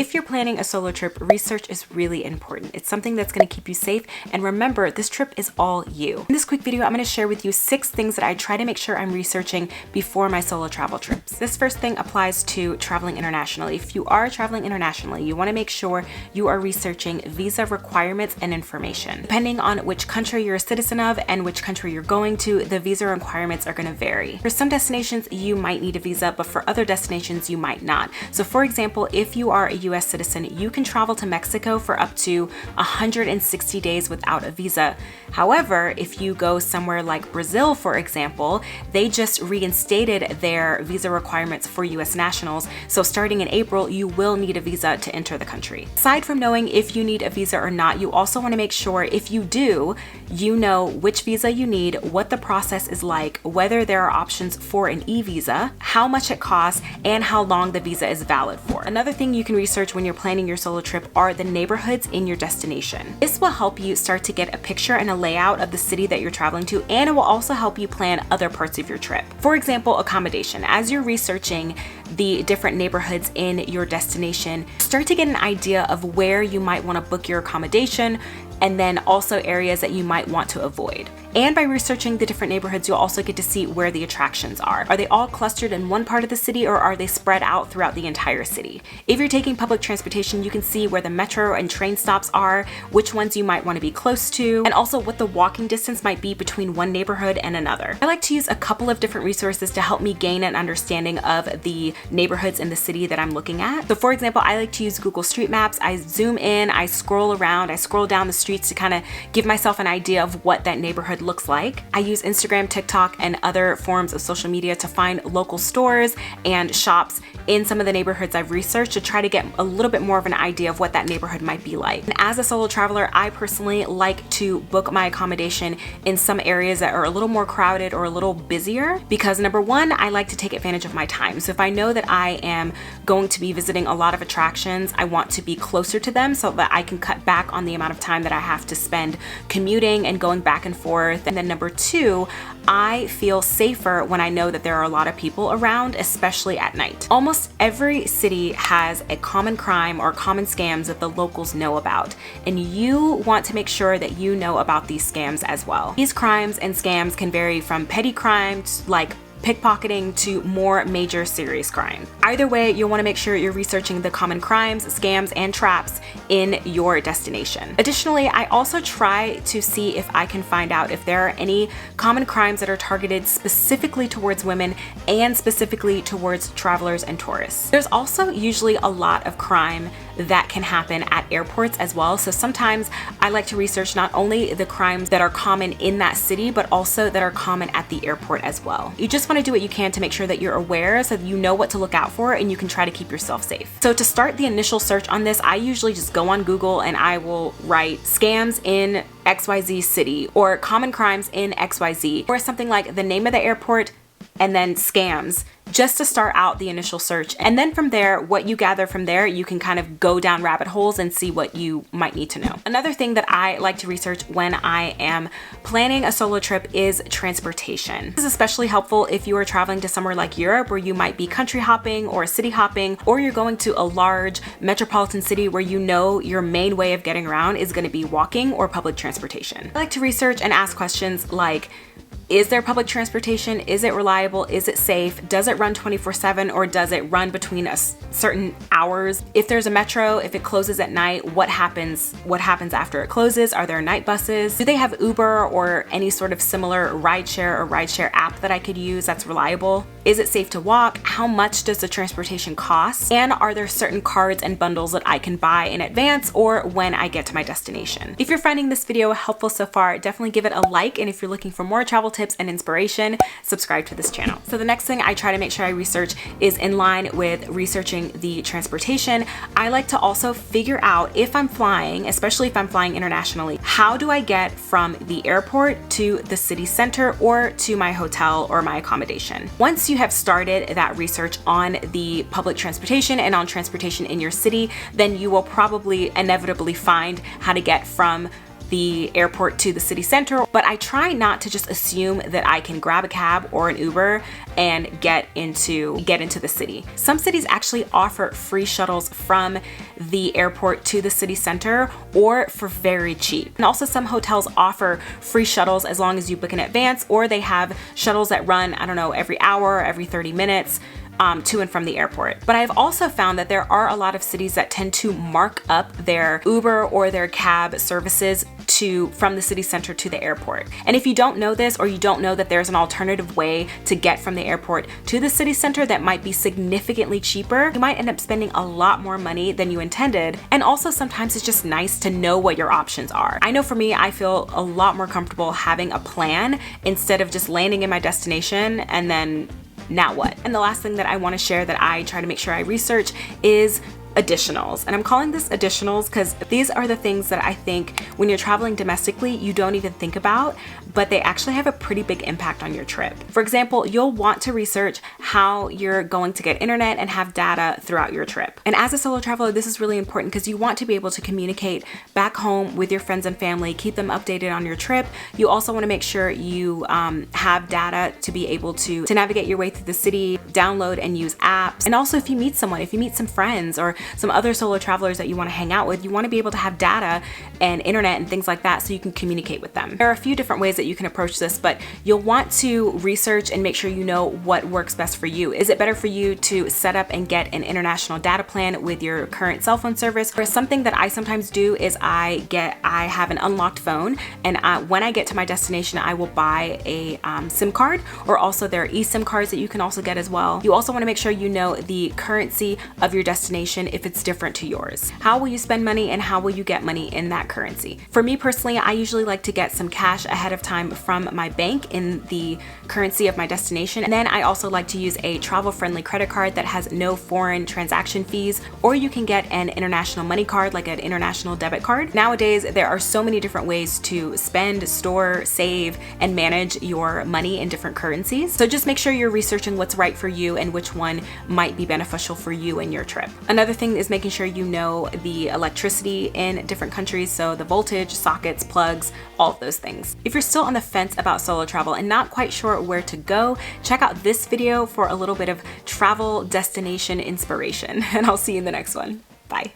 If you're planning a solo trip, research is really important. It's something that's going to keep you safe, and remember, this trip is all you. In this quick video, I'm going to share with you 6 things that I try to make sure I'm researching before my solo travel trips. This first thing applies to traveling internationally. If you are traveling internationally, you want to make sure you are researching visa requirements and information. Depending on which country you're a citizen of and which country you're going to, the visa requirements are going to vary. For some destinations, you might need a visa, but for other destinations, you might not. So for example, if you are a US citizen, you can travel to Mexico for up to 160 days without a visa. However, if you go somewhere like Brazil, for example, they just reinstated their visa requirements for US nationals. So starting in April, you will need a visa to enter the country. Aside from knowing if you need a visa or not, you also want to make sure if you do, you know which visa you need, what the process is like, whether there are options for an e-visa, how much it costs, and how long the visa is valid for. Another thing you can research when you're planning your solo trip are the neighborhoods in your destination. This will help you start to get a picture and a layout of the city that you're traveling to, and it will also help you plan other parts of your trip. For example, accommodation. As you're researching the different neighborhoods in your destination, start to get an idea of where you might want to book your accommodation, and then also areas that you might want to avoid. And by researching the different neighborhoods, you'll also get to see where the attractions are. Are they all clustered in one part of the city, or are they spread out throughout the entire city? If you're taking public transportation, you can see where the metro and train stops are, which ones you might want to be close to, and also what the walking distance might be between one neighborhood and another. I like to use a couple of different resources to help me gain an understanding of the neighborhoods in the city that I'm looking at. So for example, I like to use Google Street Maps. I zoom in, I scroll around, I scroll down the streets to kind of give myself an idea of what that neighborhood looks like. I use Instagram, TikTok, and other forms of social media to find local stores and shops in some of the neighborhoods I've researched to try to get a little bit more of an idea of what that neighborhood might be like. And as a solo traveler, I personally like to book my accommodation in some areas that are a little more crowded or a little busier because number one, I like to take advantage of my time. So if I know that I am going to be visiting a lot of attractions, I want to be closer to them so that I can cut back on the amount of time that I have to spend commuting and going back and forth. And then number two, I feel safer when I know that there are a lot of people around, especially at night. Almost every city has a common crime or common scams that the locals know about, and you want to make sure that you know about these scams as well. These crimes and scams can vary from petty crimes like pickpocketing to more major serious crime. Either way, you'll want to make sure you're researching the common crimes, scams, and traps in your destination. Additionally, I also try to see if I can find out if there are any common crimes that are targeted specifically towards women and specifically towards travelers and tourists. There's also usually a lot of crime that can happen at airports as well. So sometimes I like to research not only the crimes that are common in that city, but also that are common at the airport as well. You just want to do what you can to make sure that you're aware so that you know what to look out for and you can try to keep yourself safe. So to start the initial search on this, I usually just go on Google and I will write scams in XYZ city or common crimes in XYZ or something like the name of the airport and then scams, just to start out the initial search. And then from there, what you gather from there, you can kind of go down rabbit holes and see what you might need to know. Another thing that I like to research when I am planning a solo trip is transportation. This is especially helpful if you are traveling to somewhere like Europe where you might be country hopping or city hopping, or you're going to a large metropolitan city where you know your main way of getting around is going to be walking or public transportation. I like to research and ask questions like, is there public transportation? Is it reliable? Is it safe? Does it run 24/7 or does it run between certain hours? If there's a metro, if it closes at night, what happens after it closes? Are there night buses? Do they have Uber or any sort of similar rideshare app that I could use that's reliable? Is it safe to walk? How much does the transportation cost? And are there certain cards and bundles that I can buy in advance or when I get to my destination? If you're finding this video helpful so far, definitely give it a like. And if you're looking for more travel tips and inspiration, subscribe to this channel. So the next thing I try to make sure I research is in line with researching the transportation. I like to also figure out if I'm flying, especially if I'm flying internationally, how do I get from the airport to the city center or to my hotel or my accommodation? Once you have started that research on the public transportation and on transportation in your city, then you will probably inevitably find how to get from the airport to the city center, but I try not to just assume that I can grab a cab or an Uber and get into the city. Some cities actually offer free shuttles from the airport to the city center, or for very cheap. And also some hotels offer free shuttles as long as you book in advance, or they have shuttles that run, I don't know, every hour, every 30 minutes. To and from the airport. But I've also found that there are a lot of cities that tend to mark up their Uber or their cab services from the city center to the airport. And if you don't know this, or you don't know that there's an alternative way to get from the airport to the city center that might be significantly cheaper, you might end up spending a lot more money than you intended. And also sometimes it's just nice to know what your options are. I know for me, I feel a lot more comfortable having a plan instead of just landing in my destination and then now what? And the last thing that I want to share that I try to make sure I research is additionals. And I'm calling this additionals because these are the things that I think when you're traveling domestically, you don't even think about, but they actually have a pretty big impact on your trip. For example, you'll want to research how you're going to get internet and have data throughout your trip. And as a solo traveler, this is really important because you want to be able to communicate back home with your friends and family, keep them updated on your trip. You also want to make sure you have data to be able to navigate your way through the city, download and use apps. And also if you meet someone, if you meet some friends or some other solo travelers that you want to hang out with, you want to be able to have data and internet and things like that so you can communicate with them. There are a few different ways that you can approach this, but you'll want to research and make sure you know what works best for you. Is it better for you to set up and get an international data plan with your current cell phone service? Or something that I sometimes do is I have an unlocked phone, and when I get to my destination, I will buy a SIM card, or also there are eSIM cards that you can also get as well. You also want to make sure you know the currency of your destination if it's different to yours. How will you spend money and how will you get money in that currency? For me personally, I usually like to get some cash ahead of time from my bank in the currency of my destination. And then I also like to use a travel-friendly credit card that has no foreign transaction fees, or you can get an international money card, like an international debit card. Nowadays, there are so many different ways to spend, store, save, and manage your money in different currencies. So just make sure you're researching what's right for you and which one might be beneficial for you and your trip. Another thing is making sure you know the electricity in different countries, so the voltage, sockets, plugs, all of those things. If you're still on the fence about solo travel and not quite sure where to go, check out this video for a little bit of travel destination inspiration, and I'll see you in the next one. Bye.